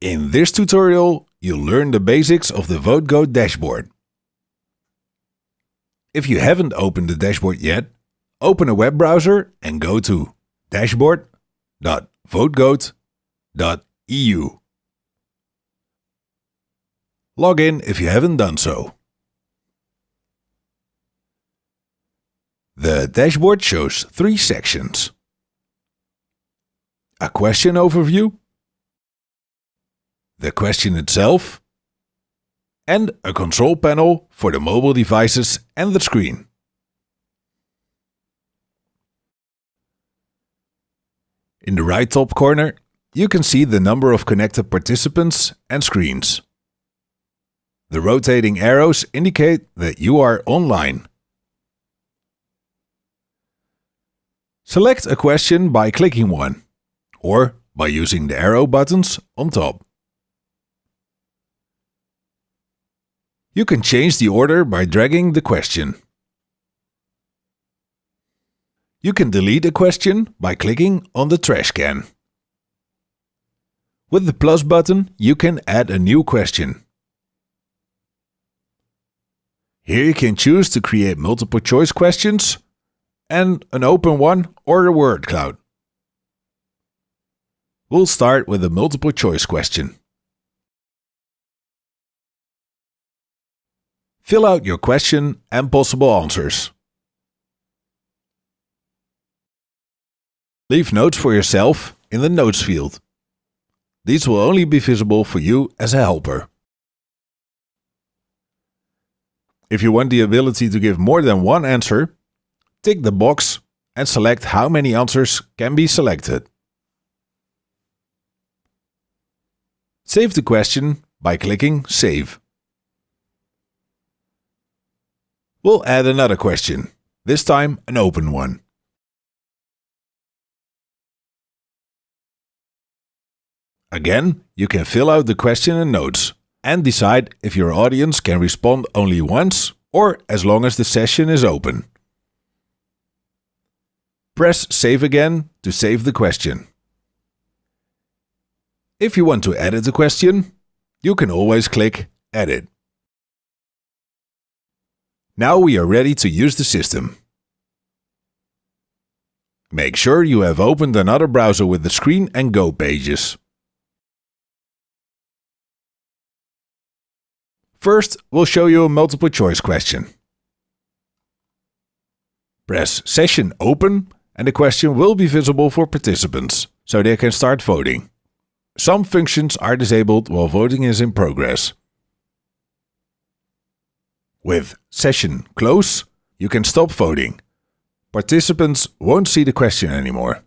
In this tutorial, you'll learn the basics of the Votegoat dashboard. If you haven't opened the dashboard yet, open a web browser and go to dashboard.votegoat.eu. Log in if you haven't done so. The dashboard shows three sections: a question overview, the question itself, and a control panel for the mobile devices and the screen. In the right top corner, you can see the number of connected participants and screens. The rotating arrows indicate that you are online. Select a question by clicking one, or by using the arrow buttons on top. You can change the order by dragging the question. You can delete a question by clicking on the trash can. With the plus button, you can add a new question. Here you can choose to create multiple choice questions and an open one or a word cloud. We'll start with a multiple choice question. Fill out your question and possible answers. Leave notes for yourself in the notes field. These will only be visible for you as a helper. If you want the ability to give more than one answer, tick the box and select how many answers can be selected. Save the question by clicking Save. We'll add another question, this time an open one. Again, you can fill out the question and notes and decide if your audience can respond only once or as long as the session is open. Press Save again to save the question. If you want to edit the question, you can always click Edit. Now we are ready to use the system. Make sure you have opened another browser with the screen and Go pages. First, we'll show you a multiple choice question. Press Session Open and the question will be visible for participants, so they can start voting. Some functions are disabled while voting is in progress. With Session Close, you can stop voting. Participants won't see the question anymore.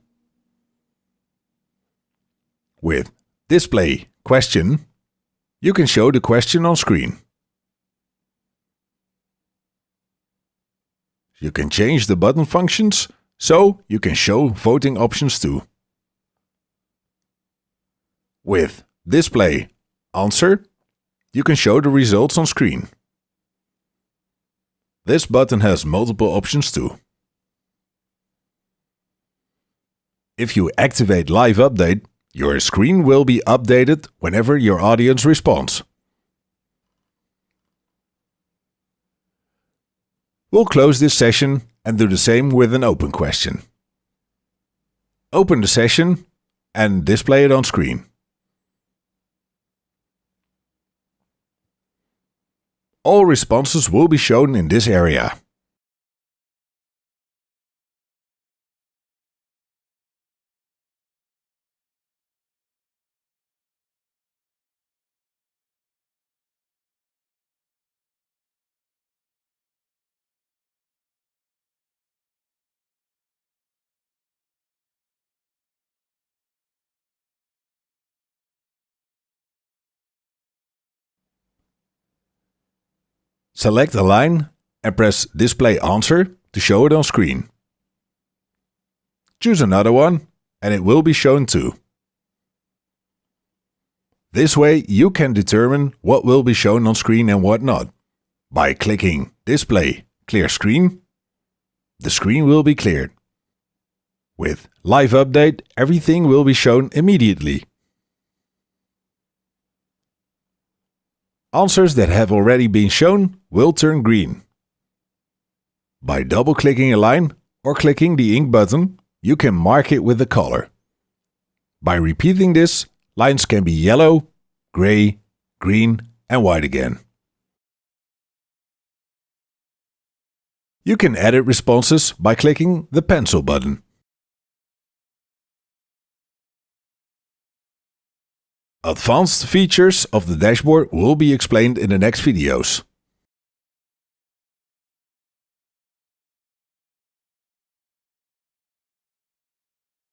With Display Question, you can show the question on screen. You can change the button functions, so you can show voting options too. With Display Answer, you can show the results on screen. This button has multiple options too. If you activate Live Update, your screen will be updated whenever your audience responds. We'll close this session and do the same with an open question. Open the session and display it on screen. All responses will be shown in this area. Select a line and press Display Answer to show it on screen. Choose another one and it will be shown too. This way you can determine what will be shown on screen and what not. By clicking Display Clear Screen, the screen will be cleared. With Live Update, everything will be shown immediately. answers that have already been shown will turn green. By double-clicking a line or clicking the ink button, you can mark it with a color. By repeating this, lines can be yellow, gray, green, and white again. You can edit responses by clicking the pencil button. Advanced features of the dashboard will be explained in the next videos.